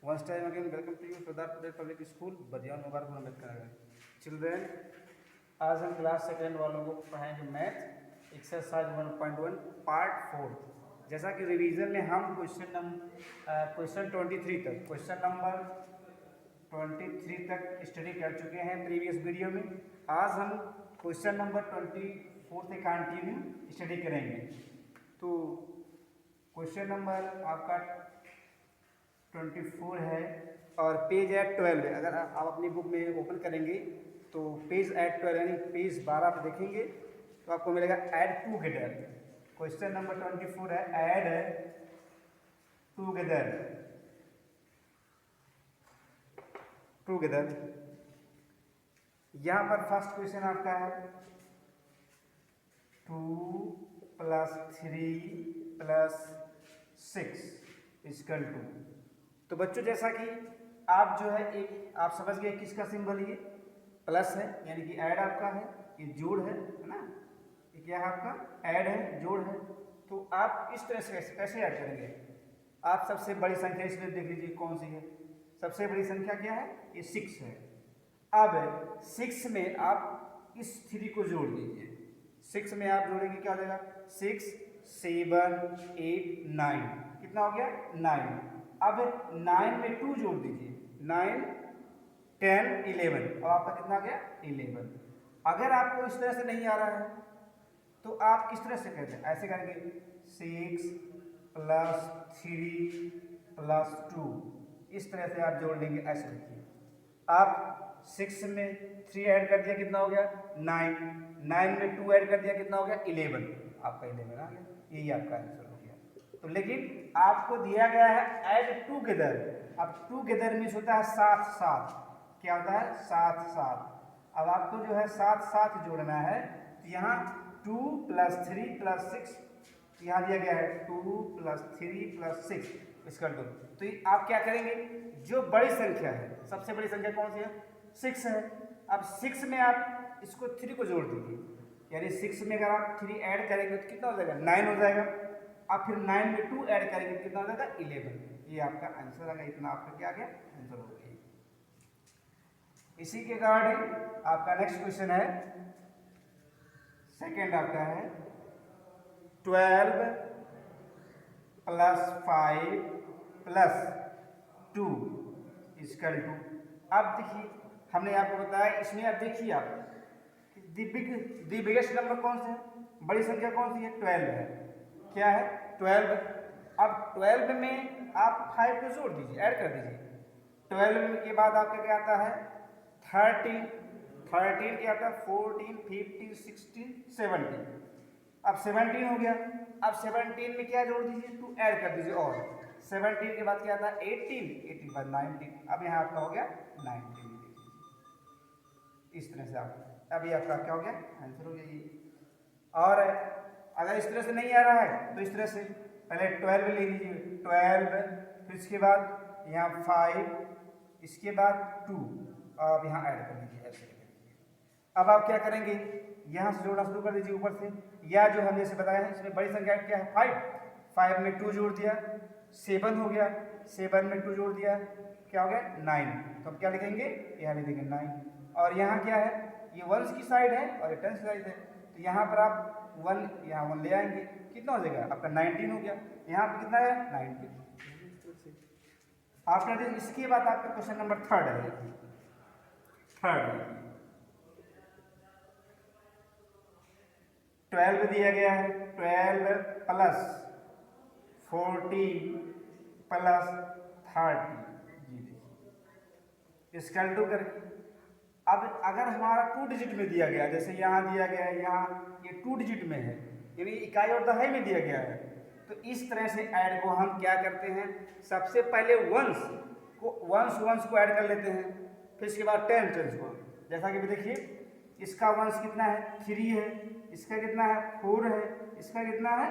Once time again, welcome to you Sardar Patel Public School, बदियान Mubarak Ambedkar. Children, आज हम class second वालों को पढ़ाएंगे मैथ एक्सरसाइज 1.1 पार्ट 4। जैसा कि रिवीजन में हम क्वेश्चन 23 तक क्वेश्चन नंबर 23 तक स्टडी कर चुके हैं प्रीवियस वीडियो में। आज हम क्वेश्चन नंबर 24 से कंटिन्यू स्टडी करेंगे। तो क्वेश्चन नंबर आपका 24 है और पेज एट 12 है। अगर आप अपनी बुक में ओपन करेंगे तो पेज एट 12 यानी पेज 12 पर देखेंगे तो आपको मिलेगा ऐड टूगेदर। क्वेश्चन नंबर 24 है ऐड टूगेदर। यहाँ पर फर्स्ट क्वेश्चन आपका है 2 + 3 + 6 = 2। तो बच्चों जैसा कि आप जो है एक आप समझ गए किसका सिंबल ये प्लस है, यानी कि ऐड आपका है, ये जोड़ है ना, ये क्या है आपका ऐड है, जोड़ है। तो आप इस तरह से कैसे ऐड करेंगे? आप सबसे बड़ी संख्या इसमें देख लीजिए कौन सी है। सबसे बड़ी संख्या क्या है? ये 6 है। अब 6 में आप इस 3 को जोड़ दीजिए। 6 में आप जोड़ेंगे क्या हो जाएगा? 6 7 8 9 कितना हो गया? 9। अब 9 में 2 जोड़ दीजिए, 9 10 11 और आपका कितना आ गया? 11। अगर आपको इस तरह से नहीं आ रहा है तो आप किस तरह से करते हैं? ऐसे करेंगे 6 + 3 + 2, इस तरह से आप जोड़ लेंगे। ऐसे देखिए, आप 6 में 3 ऐड कर दिया, कितना हो गया? 9। 9 में 2 ऐड कर दिया, कितना हो गया? 11। आपका 11 आ गया। यही आपका आंसर हो गया। तो लेकिन आपको दिया गया है ऐड टूगेदर। अब टूगेदर मीन्स होता है साथ साथ। क्या होता है? साथ साथ। अब आपको जो है साथ साथ जोड़ना है। तो यहाँ 2 + 3 + 6 यहाँ दिया गया है 2 + 3 + 6 = 2। तो आप क्या करेंगे? जो बड़ी संख्या है, सबसे बड़ी संख्या कौन सी है? 6 है। अब 6 में आप इसको 3 को जोड़ दीजिए, यानी 6 में अगर आप 3 ऐड करेंगे तो कितना हो जाएगा? 9 हो जाएगा। अब फिर 9 में 2 ऐड करेंगे तो कितना हो जाएगा? 11। ये आपका आंसर आ गया। इतना आपका क्या आ गया? आंसर हो गया। इसी के रिगार्डिंग आपका नेक्स्ट क्वेश्चन है, सेकंड आपका है 12 + 5 + 2 = 2। अब देखिए, हमने आपको बताया इसमें, अब देखिए आप दी बिगेस्ट नंबर कौन सा है? बड़ी संख्या कौन सी है? 12 है। क्या है? 12। अब 12 में आप 5 को जोड़ दीजिए, ऐड कर दीजिए। 12 के बाद आपका क्या आता है? 13। 13 क्या आता है? 14 15 16 17। अब 17 हो गया। अब 17 में क्या जोड़ दीजिए? 2 ऐड कर दीजिए। और 17 के बाद क्या आता है? 18। 18 के बाद 19। अब यहाँ आपका हो गया 19। इस तरह से आप अभी आपका क्या हो गया? आंसर हो गया ये। और अगर इस तरह से नहीं आ रहा है तो इस तरह से पहले 12 ले लीजिए, 12 फिर इसके बाद यहाँ 5, इसके बाद 2 और आप यहाँ ऐड कर दीजिए। ऐसे अब आप क्या करेंगे? यहाँ से जोड़ना शुरू कर दीजिए ऊपर से, या जो हम जैसे बताया है इसमें बड़ी संख्या क्या है? 5। 5 में 2 जोड़ दिया, 7 हो गया। 7 में 2 जोड़ दिया, क्या हो गया? 9। तो अब क्या लिखेंगे? यहाँ लिखेंगे 9। और यहाँ क्या है? ये वंस की साइड है और ये टेंस की साइड है। तो यहाँ पर आप 1 यहाँ 1 ले आएंगे, कितना हो जाएगा? आपका 19 हो गया। यहाँ पर कितना है? 19। आफ्टर दिस, इसके बाद आपका क्वेश्चन नंबर 3 है। 12 दिया गया है, 12 + 14 + 30 = 2 करके। अब अगर हमारा 2 डिजिट में दिया गया, जैसे यहाँ दिया गया है, यहाँ ये 2 डिजिट में है, यानी इकाई और दहाई में दिया गया है, तो इस तरह से ऐड को हम क्या करते हैं? सबसे पहले वंस को ऐड कर लेते हैं, फिर इसके बाद टेंस को। जैसा कि देखिए, इसका वंस कितना है? 3 है। इसका कितना है? 4 है। इसका कितना है?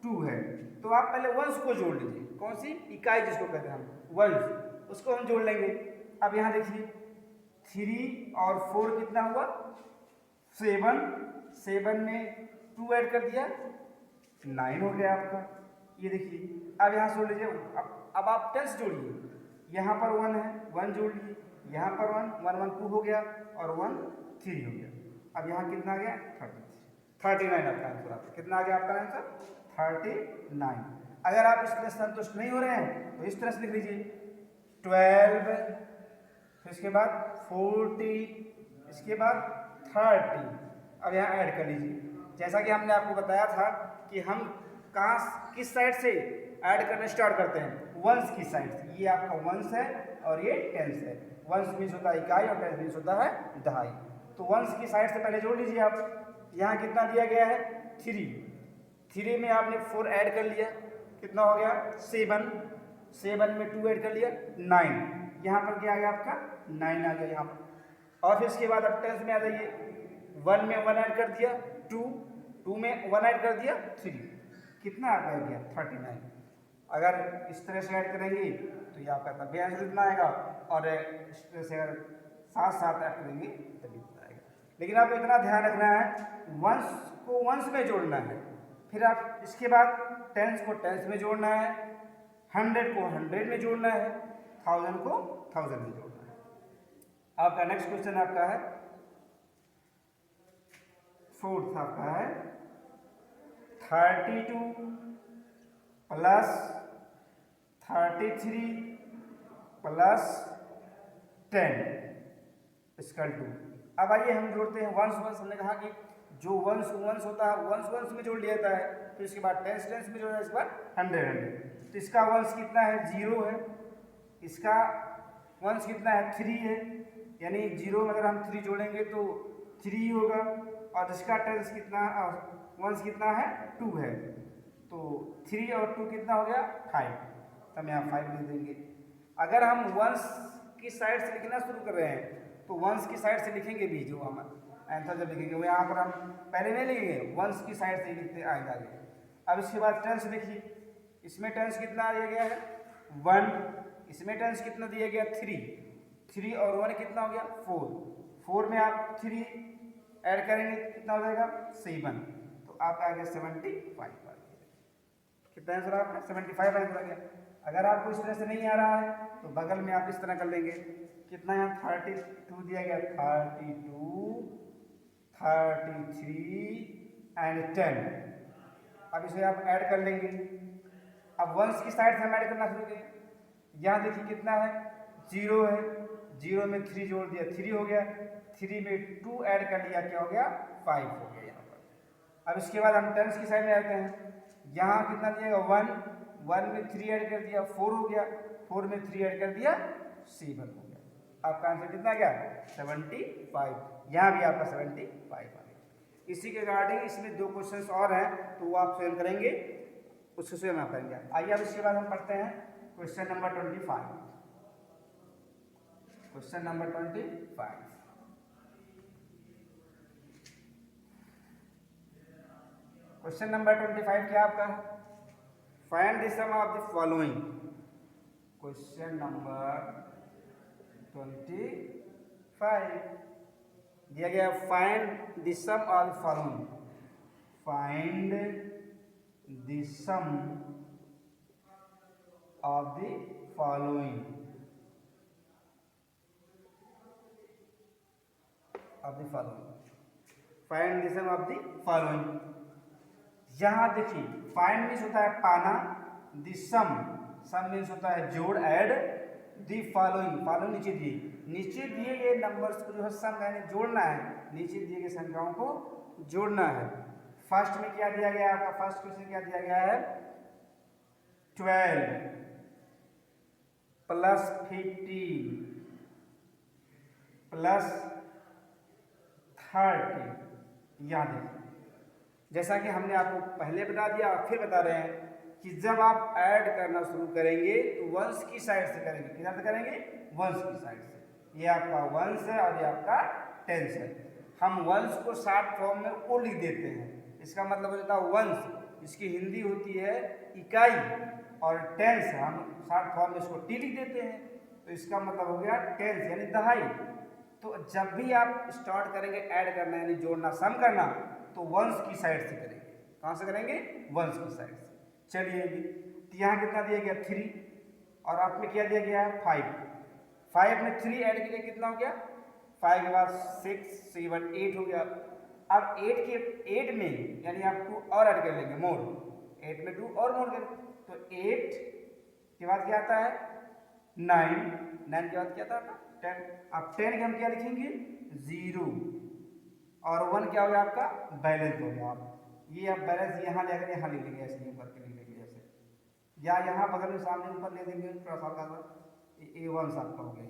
2 है। तो आप पहले वंस को जोड़ लीजिए। कौन सी इकाई जिसको कहते हैं हम? वंस, उसको हम जोड़ लेंगे। अब यहाँ देखिए 3 और 4 कितना हुआ? 7। 7 में 2 ऐड कर दिया, 9 हो गया आपका। ये देखिए, अब यहाँ जोड़ लीजिए। अब आप टेंस जोड़िए। यहाँ पर 1 है, 1 जोड़ लिए, यहाँ पर 1, 1 1 2 हो गया और 1 3 हो गया। अब यहाँ कितना आ गया 39 आपका आंसर आता है। कितना आ गया आपका आंसर 39। अगर आप इस तरह से संतुष्ट नहीं हो रहे हैं तो इस तरह से लिख लीजिए 12, फिर इसके बाद 40, इसके बाद 30। अब यहाँ ऐड कर लीजिए। जैसा कि हमने आपको बताया था कि हम कहाँ किस साइड से ऐड करना स्टार्ट करते हैं, वंस की साइड से। ये आपका वंस है और ये टेंस है। वंस मीन्स होता है इकाई और टेंस मीन्स होता है दहाई। तो वंस की साइड से पहले जोड़ लीजिए आप। यहाँ कितना दिया गया है 3 में आपने 4 ऐड कर लिया, कितना हो गया 7 में 2 ऐड कर लिया 9। यहाँ पर क्या आ गया आपका 9 आ गया यहाँ पर। और फिर इसके बाद अब टेंस में आ जाइए, 1 में 1 ऐड कर दिया 2 में 1 ऐड कर दिया 3, कितना आ गया 39। अगर इस तरह से ऐड करेंगे तो ये आपका तब भी आंसर इतना आएगा, और इस तरह से अगर साथ साथ ऐड करेंगे तभी इतना आएगा। लेकिन आपको इतना ध्यान रखना है वंस को वंस में जोड़ना है, फिर आप इसके बाद टेंस को टेंस में जोड़ना है, 100 को 100 में जोड़ना है, 1000 को 1000 में जोड़ना है। आपका नेक्स्ट क्वेश्चन आपका है 4th आपका है 32 प्लस 33 प्लस 10 इक्वल टू। अब आइए हम जोड़ते हैं वंस वंस। हमने कहा कि जो वंस वंस होता है वंस वंस में जोड़ लिया जाता है, फिर इसके बाद टेंस टेंस में जोड़ा, इसके बाद 100। तो इसका वंस कितना है 0 है, इसका वंस कितना है 3 है, यानी 0 में अगर हम 3 जोड़ेंगे तो 3 होगा, और इसका टेंस कितना वंस कितना है 2 है, तो 3 और 2 कितना हो गया 5, तो हम यहाँ 5 लिख देंगे। अगर हम वंस की साइड से लिखना शुरू कर रहे हैं तो वंस की साइड से लिखेंगे भी, जो हम आंसर जब लिखेंगे वो यहाँ पर हम पहले नहीं लिखेंगे, वंस की साइड से लिखते आएंगे आगे। अब इसके बाद टेंस देखिए, इसमें टेंस कितना दिया गया है 1, इसमें टेंस कितना दिया गया 3 और 1 कितना हो गया 4 में आप 3 ऐड करेंगे कितना हो जाएगा 7, तो आपका आ गया 75। कितना आंसर आपका 75 आंसर आ गया। अगर आपको इस तरह से नहीं आ रहा है तो बगल में आप इस तरह कर लेंगे, कितना यहाँ 32 दिया गया 32, 33 एंड 10। अब इसे आप ऐड कर लेंगे। अब वंस की साइड से हम ऐड करना शुरू करें। यहाँ देखिए कितना है 0 है, 0 में 3 जोड़ दिया 3 हो गया, 3 में 2 ऐड कर लिया क्या हो गया 5 हो गया यहाँ पर। अब इसके बाद हम टेंस की साइड में आते हैं। यहाँ कितना दिएगा 1 में 3 ऐड कर दिया 4 हो गया, 4 में 3 ऐड कर दिया 7 हो गया। आपका आंसर कितना गया 75। यहाँ भी आपका 75 आ गया। इसी के रिगार्डिंग इसमें 2 क्वेश्चंस और हैं, तो वो आप स्वयं करेंगे, उसको स्वयं आप करेंगे। आइए अब इसके बाद हम पढ़ते हैं question number 25। Question number 25। Question number 25 क्या आपका है, find the sum of the following. Question number 25 दिया गया find the sum of the following. Find the sum of the following find the sum of the following. यहाँ देखिए find means होता है पाना, द सम मीन्स होता है जोड़ ऐड, द फॉलोइंग नीचे दिए गए नंबर्स को जो है सम यानी जोड़ना है, नीचे दिए गए संख्याओं को जोड़ना है। फर्स्ट में क्या दिया गया है आपका, फर्स्ट क्वेश्चन क्या दिया गया है 12 प्लस 15 प्लस 30। यहाँ देखिए जैसा कि हमने आपको पहले बता दिया और फिर बता रहे हैं कि जब आप ऐड करना शुरू करेंगे तो वंस की साइड से करेंगे। किधर से करेंगे, वंस की साइड से। ये आपका वंस है और ये आपका टेंस है। हम वंस को शॉर्ट फॉर्म में ओ लिख देते हैं, इसका मतलब हो जाता है वंस, इसकी हिंदी होती है इकाई, और टेंस हम शॉर्ट फॉर्म में इसको टी लिख देते हैं, तो इसका मतलब हो गया टेंस यानी दहाई। तो जब भी आप स्टार्ट करेंगे ऐड करना यानी जोड़ना सम करना, तो वंस की साइड से करेंगे। कहाँ से करेंगे, वंस की साइड से। चलिए तो यहाँ कितना दिया गया 3, और आपने क्या दिया गया है 5। 5 में 3 ऐड के लिए कितना हो गया 5 के बाद 6 7 8 हो गया। अब 8 में यानी आप 2 और ऐड कर लेंगे मोर, 8 में 2 और मोर करें तो 8 के बाद क्या आता है 9, 9 के बाद क्या आता है 10। अब 10 के हम क्या लिखेंगे 0 और 1 क्या हो गया आपका बैलेंस हो गया। आप ये आप बैलेंस यहाँ लेकर यहाँ ले लेंगे, ऐसे ऊपर के ले लेंगे ऐसे, या यहाँ बगल में सामने ऊपर ले देंगे थोड़ा सा हल्का सा, A1 आपका हो गया।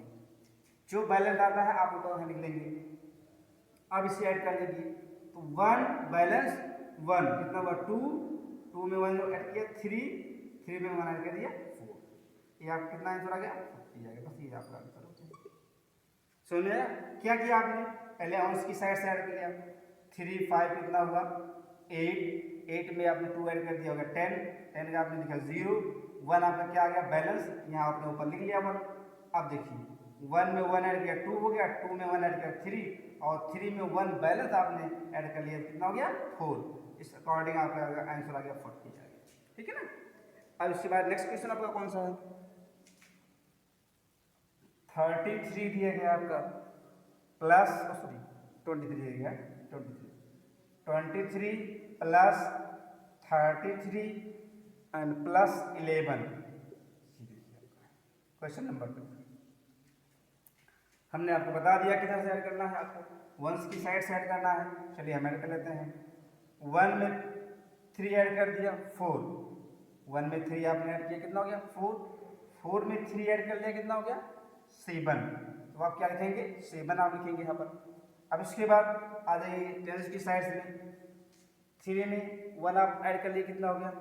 जो बैलेंस आता है आप ऊपर यहाँ लिख लेंगे। अब इसे ऐड कर लेंगे तो 1 बैलेंस 1 कितना हुआ 2, 2 में 1 ऐड किया 3, 3 में 1 ऐड कर दिया 4। ये आप कितना आंसर आ गया 40 आ गया। बस ये आपका आंसर हो गया। सुनिए क्या किया आपने पहले अंश की साइड से ऐड किया 3 5 कितना हुआ 8, 8 में आपने 2 ऐड कर दिया होगा 10, 10 का आपने लिखा 0, 1 आपका क्या आ गया बैलेंस, यहाँ आपने ऊपर लिख लिया 1। अब देखिए 1 में 1 ऐड किया 2 हो गया, 2 में 1 ऐड किया 3 और 3 में 1 बैलेंस आपने ऐड कर लिया कितना हो गया 4। इस अकॉर्डिंग आपका आंसर आ गया 40 आ गया। ठीक है ना। अब इसके बाद नेक्स्ट क्वेश्चन आपका कौन सा है 33 दिया गया आपका प्लस 23 दिया गया 23 plus 33 and plus 11। Question number 2 हमने आपको बता दिया किधर से ऐड करना है, आपको वंस की साइड से ऐड करना है। चलिए हम ऐड कर लेते हैं। 1 में 3 ऐड कर दिया 4, 1 में 3 आपने ऐड किया कितना हो गया 4, 4 में 3 ऐड कर लिया कितना हो गया 7। तो आप क्या लिखेंगे 7 आप लिखेंगे यहाँ पर। अब इसके बाद आ जाइए टेंस की साइड से 3 में 1 आप ऐड कर लिए कितना हो गया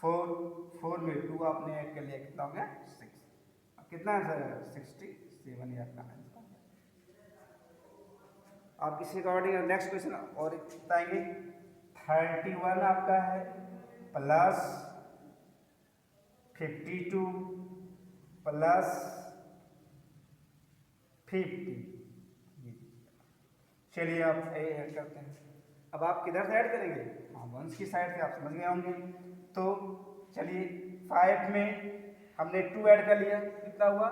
4, 4 में 2 आपने ऐड कर लिया कितना हो गया 6। अब कितना आंसर है 67 ये आपका आंसर। आप इसी अकॉर्डिंग नेक्स्ट क्वेश्चन और बताएंगे 31 आपका है प्लस 52 प्लस 50। चलिए आप ऐड करते हैं। अब आप किधर से ऐड करेंगे हाँ वंस की साइड से, आप समझ गए होंगे। तो चलिए 5 में हमने 2 ऐड कर लिया कितना हुआ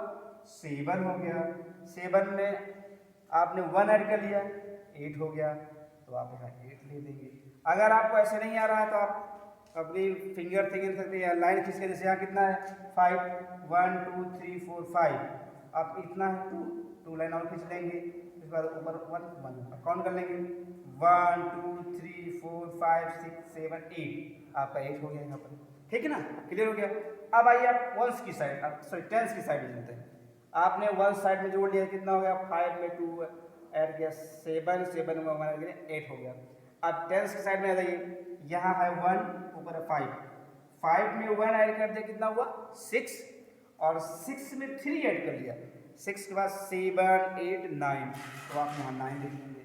7 हो गया, 7 में आपने 1 ऐड कर लिया 8 हो गया। तो आप यहाँ 8 ले देंगे। अगर आपको ऐसे नहीं आ रहा है तो आप अपनी फिंगर से गिन सकते हैं या लाइन खींच के, जैसे यहाँ कितना है 5 1 2 3 4 5, आप इतना है 2 लाइन और खींच लेंगे। इस बार ऊपर 1 1 काउंट कर लेंगे 1 2 3 4 5 6 7 8, आपका 8 हो गया यहाँ पर। ठीक है ना, क्लियर हो गया। अब आइए आप वंस की साइड सॉरी टेंस की साइड में चलते हैं। आपने वन साइड में जोड़ लिया कितना हो गया 5 में 2 ऐड किया 7, 7 में 1 ऐड किया 8 हो गया। अब टेंस की साइड में आ जाइए, यहाँ है 1 ऊपर है 5, 5 में 1 ऐड कर दिया कितना हुआ 6 और 6 में 3 ऐड कर लिया 6 के बाद 7 8 9, तो आप यहाँ 9 लिख लेंगे।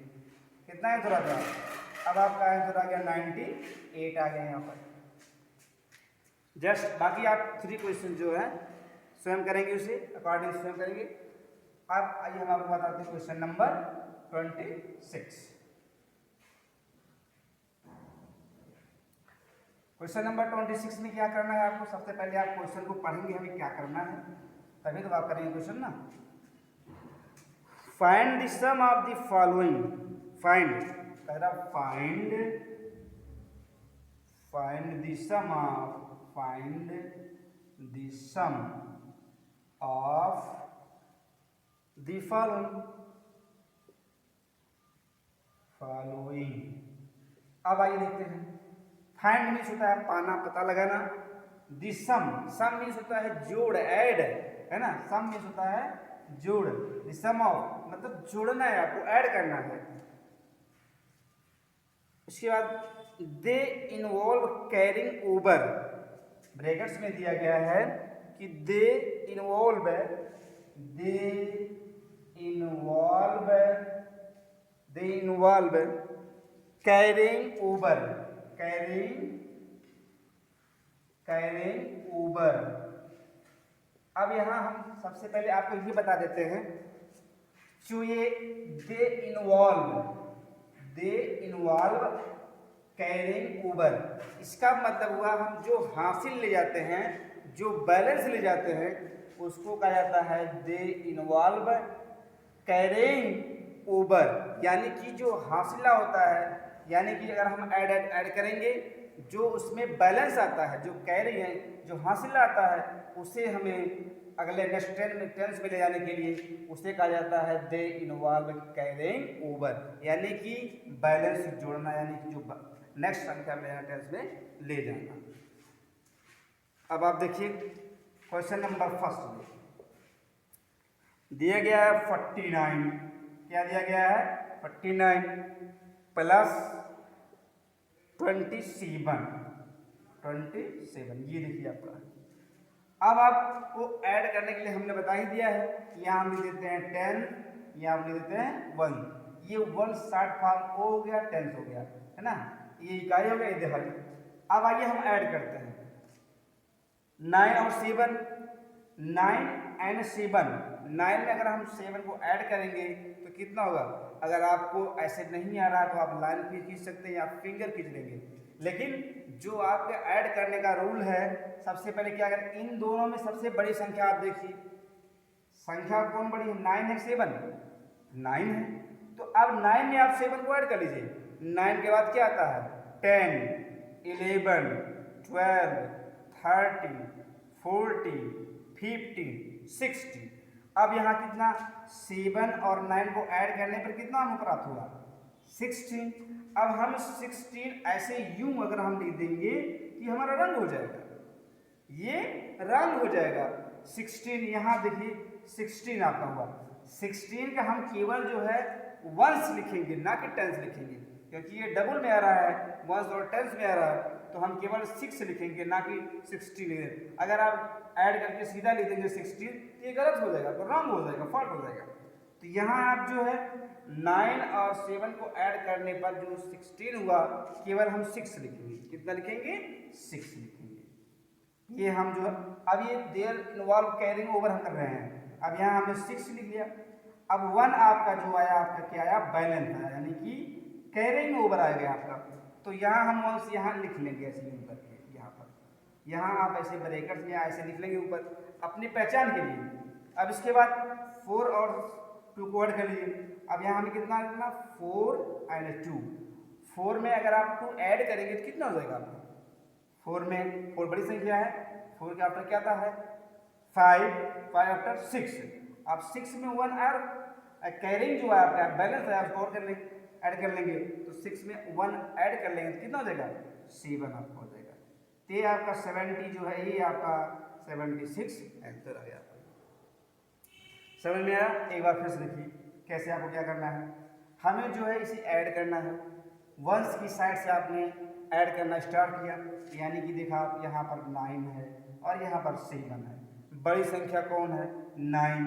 कितना आंसर आता है अब आपका आंसर आ गया 98 आ गया यहाँ पर। जस्ट बाकी आप 3 क्वेश्चन जो है स्वयं करेंगे, उसे अकॉर्डिंग स्वयं करेंगे। अब आइए हम आपको बताते हैं क्वेश्चन नंबर 26। क्वेश्चन नंबर 26 में क्या करना है आपको, सबसे पहले आप क्वेश्चन को पढ़ेंगे हमें क्या करना है, तभी तो आप करेंगे क्वेश्चन ना। Find the sum of the following, find पहला find the sum of, find the sum of the following। अब आइए देखते हैं। फाइंड मीन्स होता है पाना, पता लगाना। द सम, सम मीन्स होता है जोड़, ऐड है ना, सम मीन्स होता है जोड़। द सम ऑफ मतलब जोड़ना है, आपको ऐड करना है। उसके बाद they involve carrying over, brackets में दिया गया है कि they involve carrying over, carrying over. अब यहां हम सबसे पहले आपको ये बता देते हैं, जो ये दे इन्वॉल्व कैरिंग ओवर, इसका मतलब हुआ हम जो हासिल ले जाते हैं, जो बैलेंस ले जाते हैं, उसको कहा जाता है दे इन्वॉल्व कैरिंग ओवर, यानी कि जो हासिला होता है, यानी कि अगर हम ऐड करेंगे जो उसमें बैलेंस आता है, जो कैरी है, जो हासिला आता है, उसे हमें अगले नेक्स्ट टेंस में ले जाने के लिए उसे कहा जाता है दे इन्वॉल्व कैरिंग ओवर, यानी कि बैलेंस जोड़ना, यानी कि जो नेक्स्ट संख्या में टेंस में ले जाना। अब आप देखिए क्वेश्चन नंबर फर्स्ट में दिया गया है 49, क्या दिया गया है 49 प्लस 27, ये देखिए आपका। अब आपको ऐड करने के लिए हमने बता ही दिया है कि यहाँ हम लिख देते हैं 10, यहाँ हम लिख देते हैं 1, ये 1 शॉर्ट फॉर्म ओ हो गया, 10 हो गया, है ना, ये इकाई हो गया, ये दहाई। अब आइए हम ऐड करते हैं 9 और 7, 9 एंड 7, 9 में अगर हम 7 को ऐड करेंगे तो कितना होगा। अगर आपको ऐसे नहीं आ रहा तो आप लाइन खींच सकते हैं या फिंगर खींच लेंगे, लेकिन जो आपके ऐड करने का रूल है, सबसे पहले क्या करें, इन दोनों में सबसे बड़ी संख्या आप देखिए, संख्या कौन बड़ी है, 9 है 7, 9 है, तो अब 9 में आप 7 को ऐड कर लीजिए। 9 के बाद क्या आता है 10, 11, 12, 13, 14, 15, 16। अब यहाँ कितना 7 और 9 को ऐड करने पर कितना हमें प्राप्त हुआ 16। अब हम 16 ऐसे यूं अगर हम लिख देंगे कि हमारा रंग हो जाएगा, ये रंग हो जाएगा 16। यहाँ देखिए 16 आपका हुआ, 16 का हम केवल जो है वंस लिखेंगे ना कि टेंस लिखेंगे, क्योंकि ये डबल में आ रहा है, वंस और टेंस में आ रहा है, तो हम केवल 6 लिखेंगे ना कि 16 लिखेंगे। अगर आप ऐड करके सीधा लिख देंगे 16 तो ये गलत हो जाएगा, तो रॉन्ग हो जाएगा, फॉल्ट हो जाएगा। तो यहाँ आप जो है 9 और 7 को ऐड करने पर जो 16 हुआ, केवल हम 6 लिखेंगे। कितना लिखेंगे 6 लिखेंगे। ये हम जो है अब ये देयर इन्वॉल्व कैरिंग ओवर हम कर रहे हैं। अब यहाँ हमने 6 लिख लिया। अब 1 आपका जो आया, आपका क्या आया बैलेंस आया, यानी कि कैरिंग ओवर आ गया आपका। तो यहाँ हम वंस यहाँ लिख लेंगे ऐसे यूं करके, यहाँ पर, यहाँ आप ऐसे ब्रैकेट्स में ऐसे लिख लेंगे ऊपर अपनी पहचान के लिए। अब इसके बाद 4 और 2 को ऐड कर लीजिए। अब यहाँ हमें कितना लिखना 4 एंड 2, 4 में अगर आप 2 ऐड करेंगे तो कितना हो जाएगा आपको 4 में, 4 बड़ी संख्या है, 4 के आफ्टर क्या आता है 5, 5 आफ्टर 6। अब 6 में 1 और कैरिंग जो है आपका बैलेंस है, आप और कर लेंगे, ऐड कर लेंगे, तो 6 में 1 ऐड कर लेंगे तो कितना हो जाएगा 7 आपका हो जाएगा। तो ये आपका 70 जो है, ये आपका 76 आंसर आ गया। समझ में आया। एक बार फिर से देखिए कैसे आपको क्या करना है। हमें जो है इसे ऐड करना है, वंस की साइड से आपने ऐड करना स्टार्ट किया, यानी कि देखा आप यहाँ पर 9 है और यहाँ पर 7 है। बड़ी संख्या कौन है 9,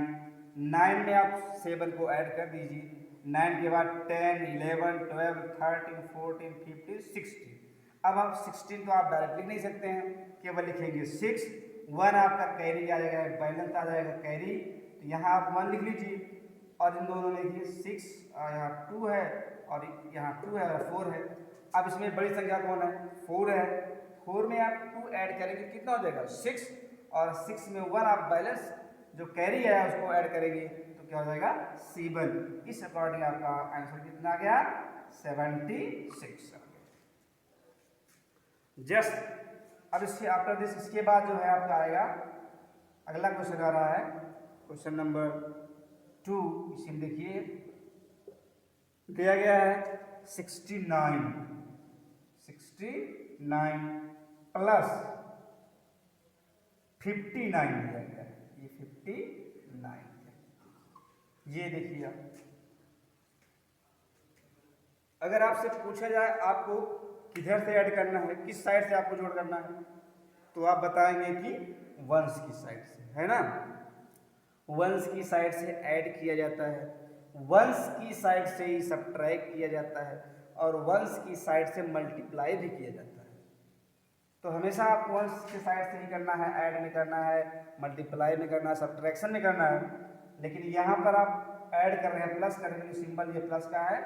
9 में आप 7 को ऐड कर दीजिए। 9 के बाद 10, 11, 12, 13, 14, 15, 16। अब आप 16 तो आप डायरेक्ट लिख नहीं सकते हैं, केवल लिखेंगे 6। 1 आपका कैरी आ जाएगा, बैलेंस आ जाएगा कैरी, तो यहाँ आप 1 लिख लीजिए और इन दोनों में लिखिए 6, यहाँ 2 है और यहाँ 2 है और 4 है। अब इसमें बड़ी संख्या कौन है 4 है, 4 में आप 2 ऐड करेंगे कितना हो जाएगा 6, और 6 में 1 आप बैलेंस जो कैरी है उसको ऐड करेंगे तो क्या हो जाएगा 7। इस अकॉर्डिंग आपका आंसर कितना आ गया 76 आ गया। जस्ट अब इसके आफ्टर दिस, इसके बाद जो है आपका आएगा अगला क्वेश्चन आ रहा है क्वेश्चन नंबर 2। इसी में देखिए दिया गया है 69 प्लस 59 दिया गया है, ये 59 है। ये देखिए आप, अगर आपसे पूछा जाए आपको किधर से ऐड करना है, किस साइड से आपको जोड़ करना है, तो आप बताएंगे कि वंस की साइड से, है ना। वंस की साइड से ऐड किया जाता है, वंस की साइड से ही सब्ट्रैक्ट किया जाता है, और वंस की साइड से मल्टीप्लाई भी किया जाता है। तो हमेशा आप वंस के साइड से ही करना है, ऐड में करना है, मल्टीप्लाई में करना है, सब्ट्रैक्शन में करना है। लेकिन यहाँ पर आप ऐड कर रहे हैं, प्लस करेंगे, सिंबल ये प्लस का है,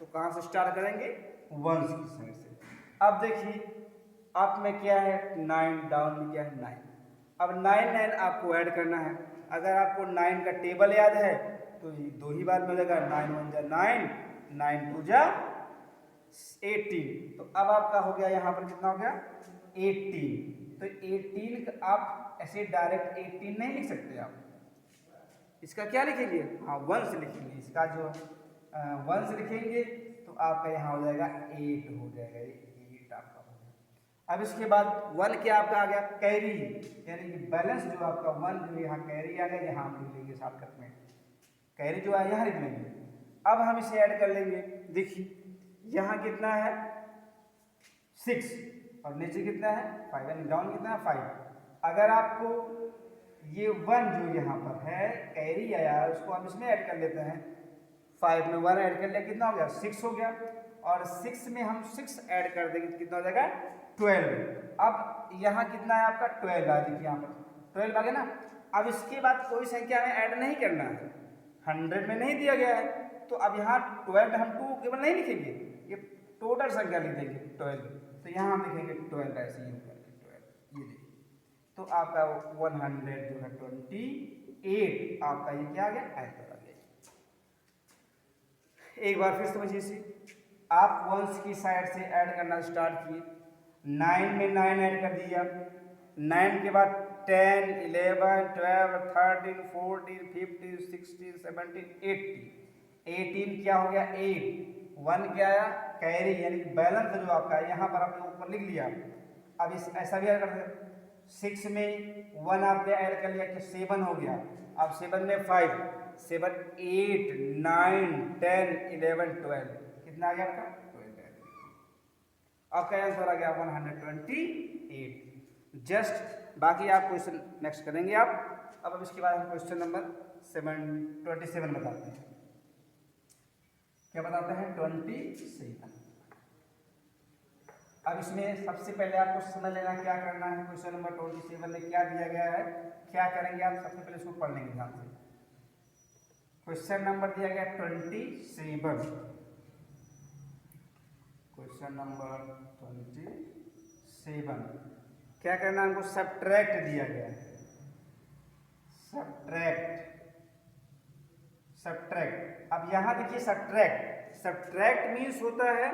तो कहाँ से स्टार्ट करेंगे वंस की साइड से। अब देखिए अप में क्या है 9, डाउन में क्या है 9, अब 9 9 आपको ऐड करना है। अगर आपको 9 का टेबल याद है तो ये 2 ही बार में मिलेगा, 9 1 जा 9, 9 2 जा 18। तो अब आपका हो गया यहाँ पर कितना हो गया 18। तो 18 आप ऐसे डायरेक्ट 18 नहीं लिख सकते आप, इसका क्या लिखेंगे, हाँ 1 से लिखेंगे। इसका जो 1 से लिखेंगे तो आपका यहाँ हो जाएगा 8 हो जाएगा, ये 8 आपका हो गया। अब इसके बाद 1 क्या आपका आ गया कैरी, यानी कि बैलेंस जो आपका 1 जो यहाँ कैरी आ गया, यहाँ हम लिख लेंगे शॉर्टकट में, कैरी जो है यहाँ लिख लेंगे। अब हम इसे ऐड कर लेंगे। देखिए यहाँ कितना है 6 और नीचे कितना है 5, यानी डाउन कितना है 5। अगर आपको ये 1 जो यहाँ पर है कैरी आया है उसको हम इसमें ऐड कर लेते हैं। 5 में 1 ऐड कर लिया, कितना हो गया 6 हो गया, और 6 में हम 6 ऐड कर देंगे कितना हो जाएगा 12। अब यहाँ कितना है आपका 12 आ, देखिए यहाँ पर 12 आ गया ना। अब इसके बाद कोई संख्या में ऐड नहीं करना है, 100 में नहीं दिया गया है, तो अब यहाँ 12 हम 2 केवल नहीं लिखेंगे, ये टोटल संख्या लिख देंगे 12। तो यहाँ हम लिखेंगे 12 ऐसे ही होगा 12, ये देखिए। तो आपका 100 जो है 28 आपका ये क्या आ गया आंसर आ गया। एक बार फिर समझिए इसे, आप वंस की साइड से ऐड करना स्टार्ट किए, 9 में 9 ऐड कर दिया, 9 के बाद 10 11 12 13 14 15 16 17 18 क्या हो गया 8। 1 क्या आया कैरी, यानी कि बैलेंस जो आपका है यहाँ पर आपने ऊपर लिख लिया। अब इस ऐसा भी ऐड कर सकते, 6 में 1 आपने ऐड कर लिया कि 7 हो गया। अब 7 में 5, 7 8 9 10 11 12 कितना आ गया आपका 12। आपका आंसर आ गया 128। जस्ट बाकी आप क्वेश्चन नेक्स्ट करेंगे आप। अब इसके बाद हम क्वेश्चन नंबर 27 बताते हैं। क्या बताते हैं 27। अब इसमें सबसे पहले आपको समझ लेना क्या करना है, क्वेश्चन नंबर 27 में क्या दिया गया है, क्या करेंगे आप। सबसे पहले इसको पढ़ लेंगे ध्यान से। क्वेश्चन नंबर दिया गया 27, क्वेश्चन नंबर 27 क्या करना है हमको, सब्ट्रैक्ट दिया गया है, सब्ट्रैक्ट। अब यहाँ देखिए सब्ट्रैक्ट मीन्स होता है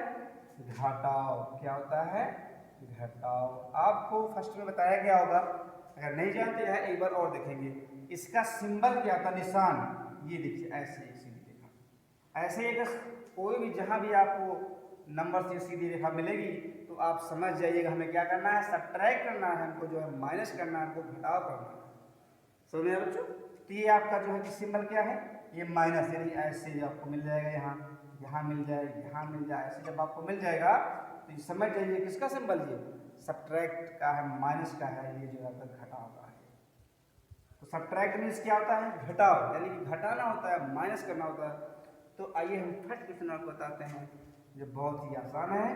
घटाओ। क्या होता है घटाओ। आपको फर्स्ट में बताया गया होगा, अगर नहीं जानते यहाँ एक बार और देखेंगे। इसका सिंबल क्या था, निशान, ये देखिए ऐसे सीधी रेखा, ऐसे एक कोई भी जहाँ भी आपको नंबर से सीधी रेखा मिलेगी तो आप समझ जाइएगा हमें क्या करना है, सब्ट्रैक्ट करना है, हमको जो है माइनस करना है, हमको घटाव करना है। समझ में बच्चों। तो ये आपका जो है सिंबल क्या है, ये माइनस, यानी ऐसे आपको मिल जाएगा, यहाँ मिल जाएगा, यहाँ मिल जाए, ऐसे जब आपको मिल जाएगा तो ये समझ जाइए किसका सिंबल, ये सब्ट्रैक्ट का है, माइनस का है, ये जो आपका घटाव का है। तो सब्ट्रैक्ट मीन्स क्या होता है घटाव, यानी कि घटाना होता है, माइनस करना होता है। तो आइए हम फर्स्ट क्वेश्चन आपको बताते हैं जो बहुत ही आसान है।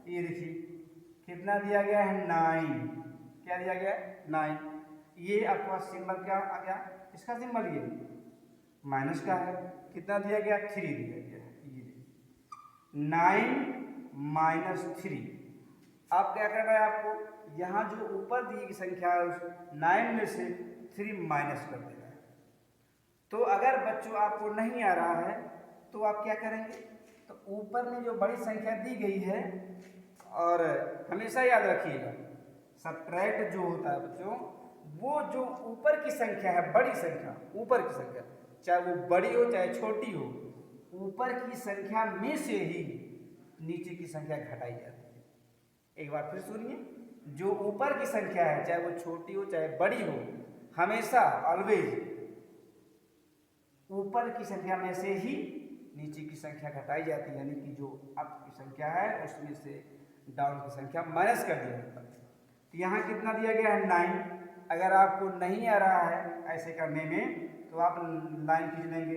ये देखिए कितना दिया गया है 9, क्या दिया गया है 9। ये आपका सिंबल क्या आ गया, इसका सिंबल ये माइनस का है। कितना दिया गया 3 दिया गया है, ये 9 - 3। आप क्या करना है, आपको यहाँ जो ऊपर दी गई संख्या है उस 9 में से 3 माइनस कर देना है। तो अगर बच्चों आपको नहीं आ रहा है तो आप क्या करेंगे, तो ऊपर में जो बड़ी संख्या दी गई है, और हमेशा याद रखिएगा सब्ट्रैक्ट जो होता है बच्चों, वो जो ऊपर की संख्या है, बड़ी संख्या, ऊपर की संख्या, चाहे वो बड़ी हो चाहे छोटी हो, ऊपर की संख्या में से ही नीचे की संख्या घटाई जाती है। एक बार फिर सुनिए, जो ऊपर की संख्या है चाहे वो छोटी हो चाहे बड़ी हो, हमेशा ऑलवेज ऊपर की संख्या में से ही नीचे की संख्या घटाई जाती है, यानी कि जो अप की संख्या है उसमें से डाउन की संख्या माइनस कर दिया जाता है। तो यहाँ कितना दिया गया है 9। अगर आपको नहीं आ रहा है ऐसे करने में तो आप लाइन खींच लेंगे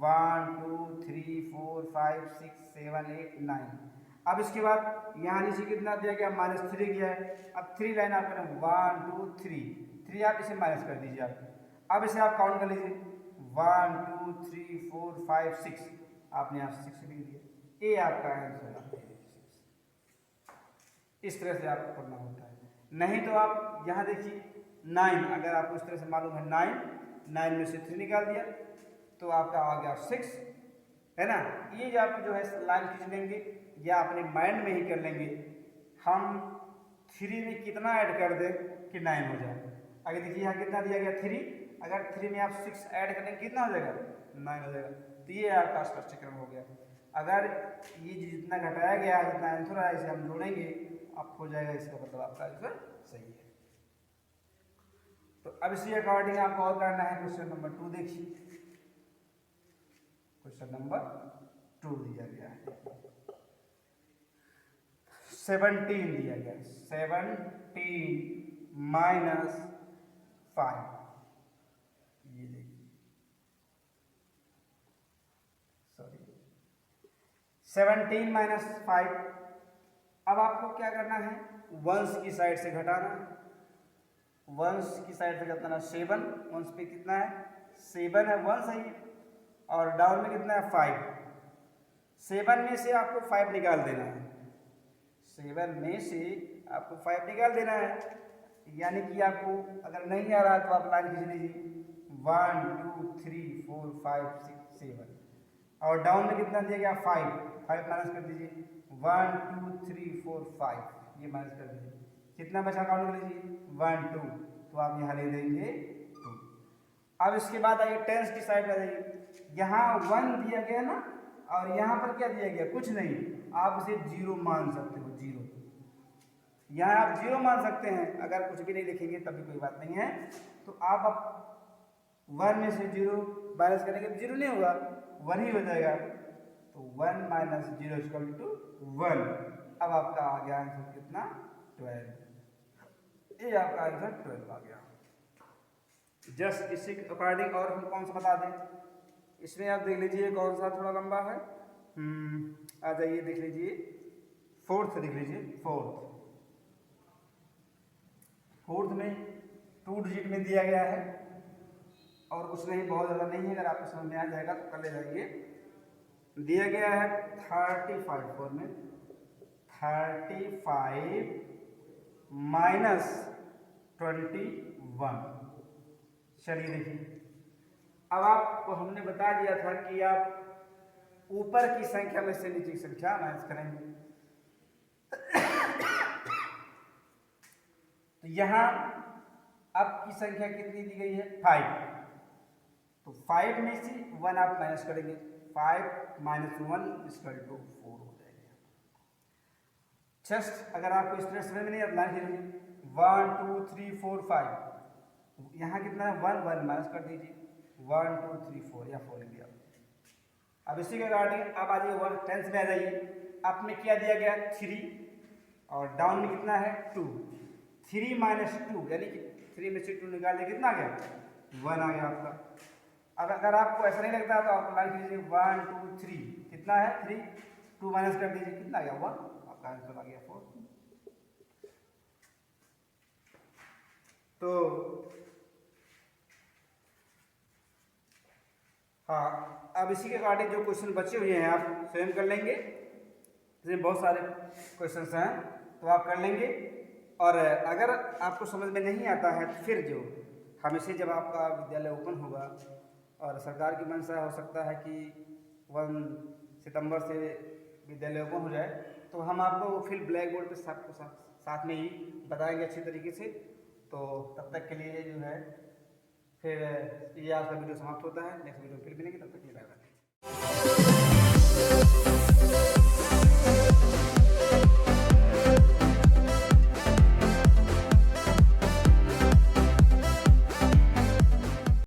1 2 3 4 5 6 7 8 9। अब इसके बाद यहाँ नीचे कितना दिया गया -3 गया है। अब 3 लाइन आप करें 1 2 3 आप इसे माइनस कर दीजिए। आप अब इसे आप काउंट कर लीजिए 1 2 3 4 5 6, आपने यहाँ 6 लिख दिया, ये आपका आंसर है। इस तरह से आपको करना होता है। नहीं तो आप यहाँ देखिए 9, अगर आपको इस तरह से मालूम है 9 में से 3 निकाल दिया तो आपका आ गया 6, है ना। ये जो आप जो है लाइन खींच लेंगे या अपने माइंड में ही कर लेंगे, हम 3 में कितना ऐड कर दें कि 9 हो जाए। अगर देखिए यहाँ कितना दिया गया 3, अगर 3 में आप 6 ऐड करेंगे कितना हो जाएगा 9 हो जाएगा। तो ये आपका स्पष्टीकरण हो गया। अगर ये जितना घटाया गया जितना आंसर आया इसे हम जोड़ेंगे आप हो जाएगा, इसका मतलब आपका आंसर सही है। तो अब इसी अकॉर्डिंग आपको और करना है। क्वेश्चन नंबर 2 देखिए, क्वेश्चन नंबर 2 दिया गया है 17 दिया गया, 17 माइनस 5, ये देखिए सॉरी 17 माइनस 5। अब आपको क्या करना है, वंश की साइड से घटाना है, वंश की साइड से घटाना 7, वंश पे कितना है 7 है, वंश है ये, और डाउन में कितना है 5। 7 में से आपको 5 निकाल देना है, 7 में से आपको 5 निकाल देना है, यानी कि आपको अगर नहीं आ रहा तो आप लाइन खींच लीजिए 1 2 3 4 5 6 7, और डाउन में कितना दिया गया 5 माइनस कर दीजिए 1 2 3 4 5, ये माइनस कर दीजिए, कितना बचा काउंट कर लीजिए 1 2, तो आप यहाँ ले देंगे 2। अब इसके बाद आइए टेंस की साइड आ जाइए, यहाँ 1 दिया गया ना, और यहाँ पर क्या दिया गया कुछ नहीं, आप इसे 0 मान सकते हो, 0 यहाँ आप 0 मान सकते हैं। अगर कुछ भी नहीं लिखेंगे तब भी कोई बात नहीं है, तो आप 1 में से 0 माइनस करेंगे तो 0 नहीं होगा, 1 ही हो जाएगा, तो 1 माइनस 0 इक्वल टू 1। अब आपका आ गया आंसर कितना 12, ये आपका आंसर 12 आ गया। जस्ट इसी के अकॉर्डिंग और हम कौन सा बता दें, इसमें आप देख लीजिए कौन सा थोड़ा लंबा है, आ जाइए देख लीजिए 4th देख लीजिए, 4th में 2 डिजिट में दिया गया है और कुछ नहीं, बहुत ज़्यादा नहीं है, अगर आपको समझ में आ जाएगा तो कर ले जाइए। दिया गया है 35, 4 में 35 माइनस 21। चलिए देखिए, अब आपको हमने बता दिया था कि आप ऊपर की संख्या में से नीचे की संख्या माइनस करेंगे। तो यहाँ आपकी संख्या कितनी दी गई है 5, तो 5 में से 1 आप माइनस करेंगे, 5 माइनस 1 इक्वल टू 4 हो जाएगा। जस्ट अगर आपको इस तरह समझ में नहीं आता 1 2 3 4 5, यहाँ कितना है 1 माइनस कर दीजिए 1 2 3 4 या 4 लिख दिया। अब इसी के अकॉर्डिंग आप आ जाइए 1 टेंस में आ जाइए, आप में क्या दिया गया 3 और डाउन में कितना है 2, 3 माइनस 2 यानी कि 3 में से 2 निकाल दिया कितना आ गया 1 आ गया आपका। अब अगर आपको ऐसा नहीं लगता तो आप लाइन कीजिए 1 2 3, कितना है 3, 2 माइनस कर दीजिए कितना आ गया 1, आपका आंसर आ गया 4। तो हाँ, अब इसी के अकॉर्डिंग जो क्वेश्चन बचे हुए हैं आप स्वयं कर लेंगे, इसमें बहुत सारे क्वेश्चंस हैं तो आप कर लेंगे। और अगर आपको समझ में नहीं आता है तो फिर जो हमेशा जब आपका विद्यालय ओपन होगा और सरकार की मंशा हो सकता है कि 1 सितंबर से विद्यालय ओपन हो जाए, तो हम आपको फिर ब्लैक बोर्ड पर सबको साथ में ही बताएंगे अच्छी तरीके से। तो तब तक के लिए जो है फिर ये आज का वीडियो समाप्त होता है, नेक्स्ट वीडियो फिर मिलेंगे, तब तक के लिए बाय बाय।